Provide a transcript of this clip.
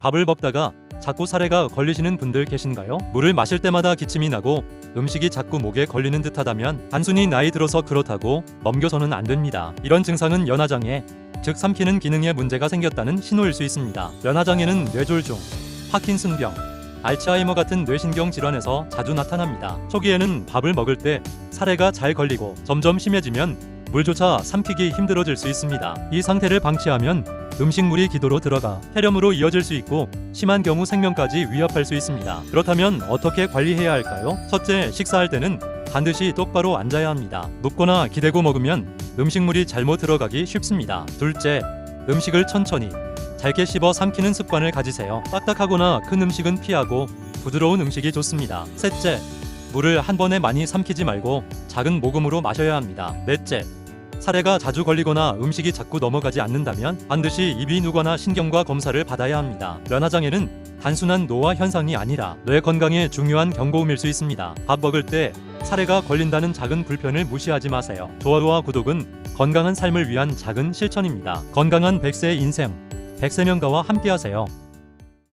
밥을 먹다가 자꾸 사례가 걸리시는 분들 계신가요? 물을 마실 때마다 기침이 나고 음식이 자꾸 목에 걸리는 듯하다면 단순히 나이 들어서 그렇다고 넘겨서는 안 됩니다. 이런 증상은 연화장애, 즉 삼키는 기능에 문제가 생겼다는 신호일 수 있습니다. 연화장애는 뇌졸중, 파킨슨병, 알츠하이머 같은 뇌신경 질환에서 자주 나타납니다. 초기에는 밥을 먹을 때 사례가 잘 걸리고 점점 심해지면 물조차 삼키기 힘들어질 수 있습니다. 이 상태를 방치하면 음식물이 기도로 들어가 폐렴으로 이어질 수 있고 심한 경우 생명까지 위협할 수 있습니다. 그렇다면 어떻게 관리해야 할까요? 첫째, 식사할 때는 반드시 똑바로 앉아야 합니다. 눕거나 기대고 먹으면 음식물이 잘못 들어가기 쉽습니다. 둘째, 음식을 천천히 잘게 씹어 삼키는 습관을 가지세요. 딱딱하거나 큰 음식은 피하고 부드러운 음식이 좋습니다. 셋째, 물을 한 번에 많이 삼키지 말고 작은 모금으로 마셔야 합니다. 넷째, 사례가 자주 걸리거나 음식이 자꾸 넘어가지 않는다면 반드시 입이 누거나 신경과 검사를 받아야 합니다. 연화장애는 단순한 노화 현상이 아니라 뇌 건강에 중요한 경고음일 수 있습니다. 밥 먹을 때 사례가 걸린다는 작은 불편을 무시하지 마세요. 좋아요와 구독은 건강한 삶을 위한 작은 실천입니다. 건강한 100세 인생, 백세명가와 함께하세요.